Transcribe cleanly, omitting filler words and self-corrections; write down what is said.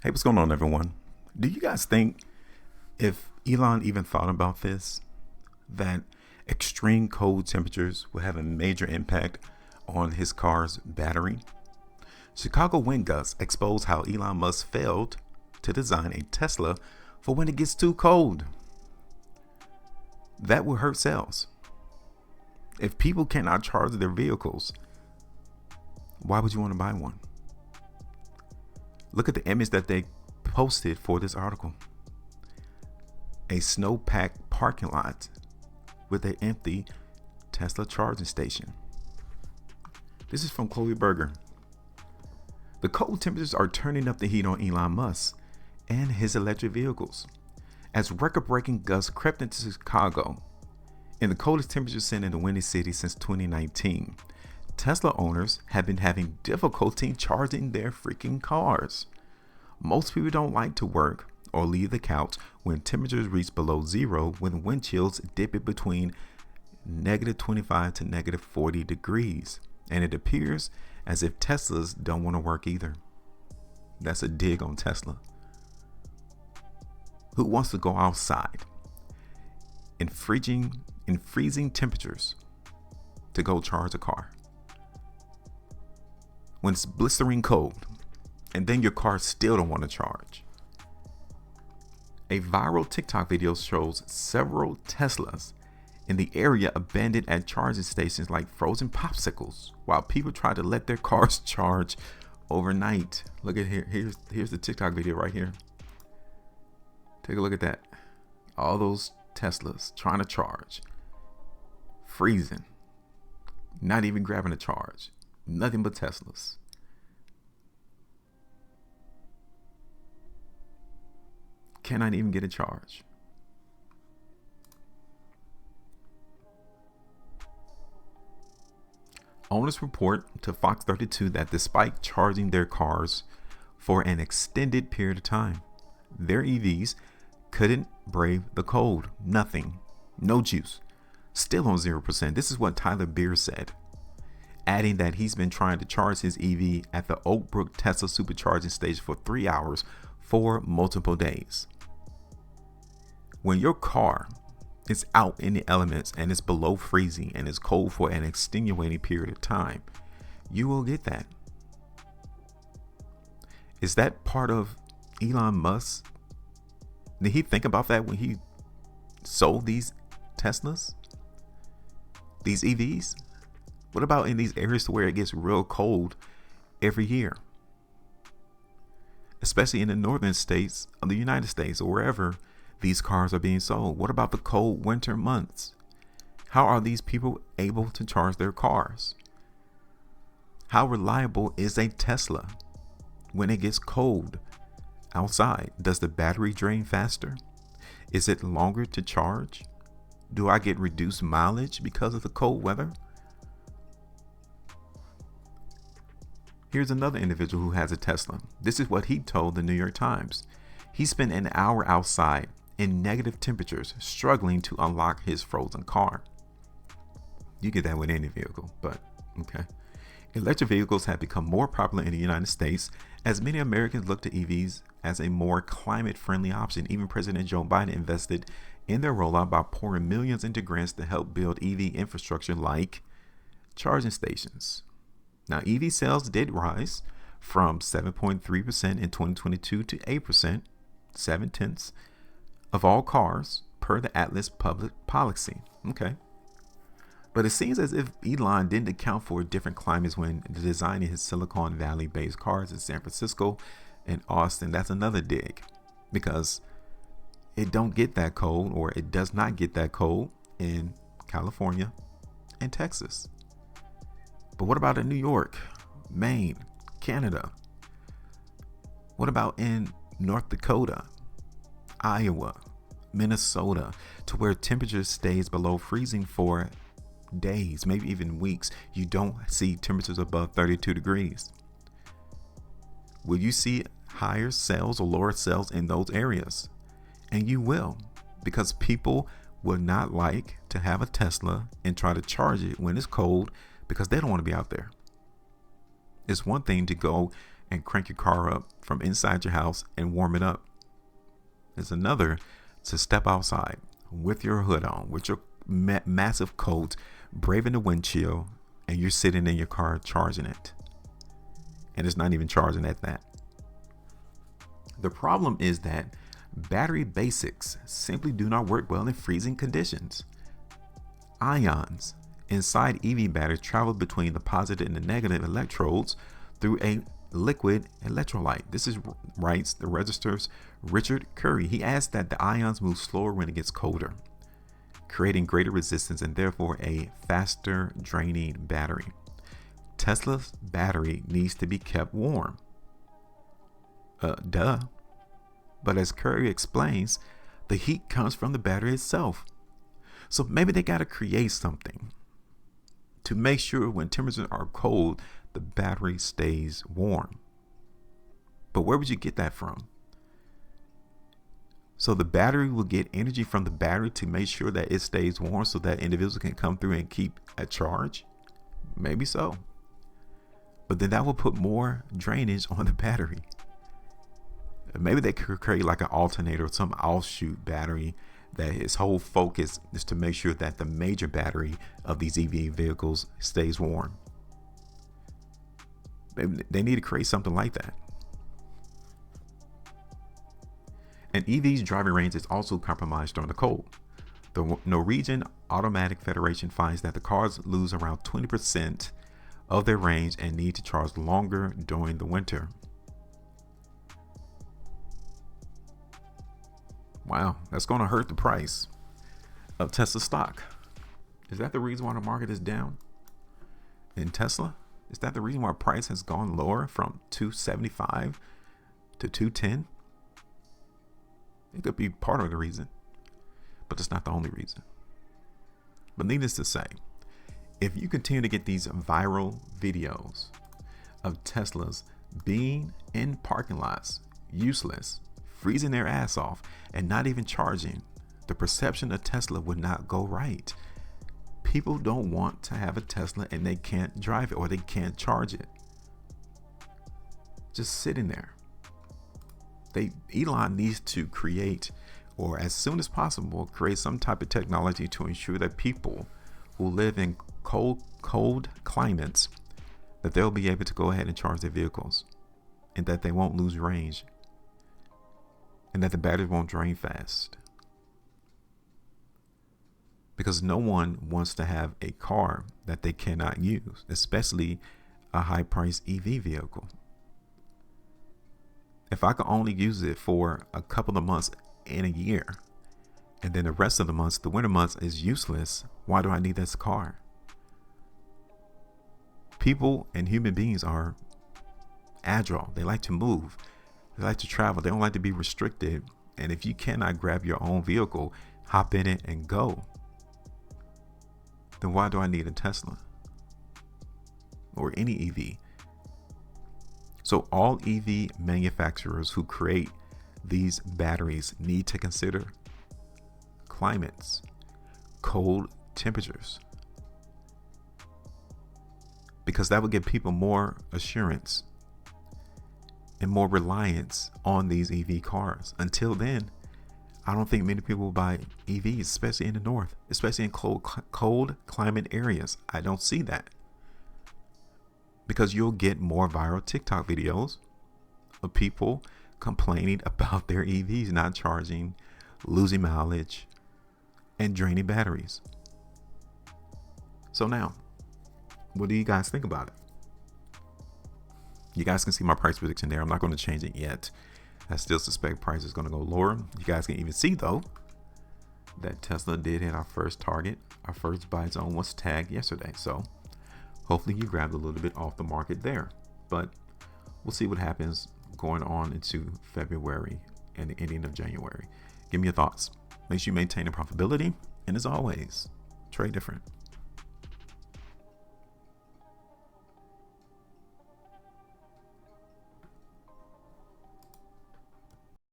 Hey, what's going on, everyone? Do you guys think if Elon even thought about this, that extreme cold temperatures will have a major impact on his car's battery? Chicago wind gusts expose how Elon Musk failed to design a Tesla for when it gets too cold. That will hurt sales. If people cannot charge their vehicles, why would you want to buy one? Look at the image that they posted for this article. A snow-packed parking lot with an empty Tesla charging station. This is from Chloe Berger. The cold temperatures are turning up the heat on Elon Musk and his electric vehicles. As record-breaking gusts crept into Chicago, in the coldest temperature seen in the windy city since 2019, Tesla owners have been having difficulty charging their freaking cars. Most people don't like to work or leave the couch when temperatures reach below zero, when wind chills dip it between -25 to -40 degrees. And it appears as if Teslas don't want to work either. That's a dig on Tesla. Who wants to go outside in freezing temperatures to go charge a car when it's blistering cold, and then your car still don't want to charge? A viral TikTok video shows several Teslas in the area abandoned at charging stations like frozen popsicles, while people try to let their cars charge overnight. Look at here. Here's the TikTok video right here. Take a look at that. All those Teslas trying to charge, freezing, not even grabbing a charge. Nothing but Teslas. Cannot even get a charge. Owners report to Fox 32 that despite charging their cars for an extended period of time, their EVs couldn't brave the cold. Nothing. No juice. Still on 0%. This is what Tyler Beer said, adding that he's been trying to charge his EV at the Oak Brook Tesla supercharging station for 3 hours for multiple days. When your car is out in the elements and it's below freezing and it's cold for an extenuating period of time, you will get that. Is that part of Elon Musk? Did he think about that when he sold these Teslas, these EVs? What about in these areas where it gets real cold every year, especially in the northern states of the United States or wherever these cars are being sold? What about the cold winter months? How are these people able to charge their cars? How reliable is a Tesla when it gets cold outside? Does the battery drain faster? Is it longer to charge? Do I get reduced mileage because of the cold weather? Here's another individual who has a Tesla. This is what he told the New York Times. He spent an hour outside in negative temperatures struggling to unlock his frozen car. You get that with any vehicle, but okay. Electric vehicles have become more popular in the United States as many Americans look to EVs as a more climate-friendly option. Even President Joe Biden invested in their rollout by pouring millions into grants to help build EV infrastructure like charging stations. Now, EV sales did rise from 7.3% in 2022 to 8%, 7/10 of all cars per the Atlas public policy. Okay. But it seems as if Elon didn't account for different climates when designing his Silicon Valley-based cars in San Francisco and Austin. That's another dig, because it don't get that cold, or it does not get that cold in California and Texas. But what about in New York, Maine, Canada? What about in North Dakota, Iowa, Minnesota, to where temperature stays below freezing for days, maybe even weeks? You don't see temperatures above 32 degrees. Will you see higher sales or lower sales in those areas? And you will, because people will not like to have a Tesla and try to charge it when it's cold, because they don't want to be out there. It's one thing to go and crank your car up from inside your house and warm it up. There's another to step outside with your hood on, with your massive coat, braving the wind chill, and you're sitting in your car charging it. And it's not even charging at that. The problem is that battery basics simply do not work well in freezing conditions. Ions inside EV batteries travel between the positive and the negative electrodes through a liquid electrolyte. This is, writes the Register's Richard Curry. He adds that the ions move slower when it gets colder, creating greater resistance and therefore a faster draining battery. Tesla's battery needs to be kept warm. Duh. But as Curry explains, the heat comes from the battery itself. So maybe they got to create something to make sure when temperatures are cold, the battery stays warm. But where would you get that from? So the battery will get energy from the battery to make sure that it stays warm so that individuals can come through and keep a charge? Maybe so. But then that will put more drainage on the battery. Maybe they could create like an alternator or some offshoot battery that its whole focus is to make sure that the major battery of these EV vehicles stays warm. They need to create something like that. An EV's driving range is also compromised during the cold. The Norwegian Automatic Federation finds that the cars lose around 20% of their range and need to charge longer during the winter. Wow, that's going to hurt the price of Tesla stock. Is that the reason why the market is down in Tesla? Is that the reason why price has gone lower from 275 to 210? It could be part of the reason, but it's not the only reason. But needless to say, if you continue to get these viral videos of Teslas being in parking lots, useless, freezing their ass off, and not even charging, the perception of Tesla would not go right. People don't want to have a Tesla and they can't drive it or they can't charge it. Just sitting there. Elon needs to create, or as soon as possible, create some type of technology to ensure that people who live in cold climates, that they'll be able to go ahead and charge their vehicles, and that they won't lose range, and that the battery won't drain fast. Because no one wants to have a car that they cannot use, especially a high-priced EV vehicle. If I could only use it for a couple of months in a year, and then the rest of the months, the winter months, is useless, why do I need this car? People and human beings are agile. They like to move. They like to travel. They don't like to be restricted. And if you cannot grab your own vehicle, hop in it and go, then why do I need a Tesla or any EV? So all EV manufacturers who create these batteries need to consider climates, cold temperatures, because that would give people more assurance and more reliance on these EV cars. Until then, I don't think many people will buy EVs, especially in the north, especially in cold climate areas. I don't see that, because you'll get more viral TikTok videos of people complaining about their EVs not charging, losing mileage, and draining batteries. So now, what do you guys think about it? You guys can see my price prediction there. I'm not going to change it yet. I still suspect price is going to go lower. You guys can even see, though, that Tesla did hit our first target. Our first buy zone was tagged yesterday. So hopefully you grabbed a little bit off the market there. But we'll see what happens going on into February and the ending of January. Give me your thoughts. Make sure you maintain the profitability. And as always, trade different.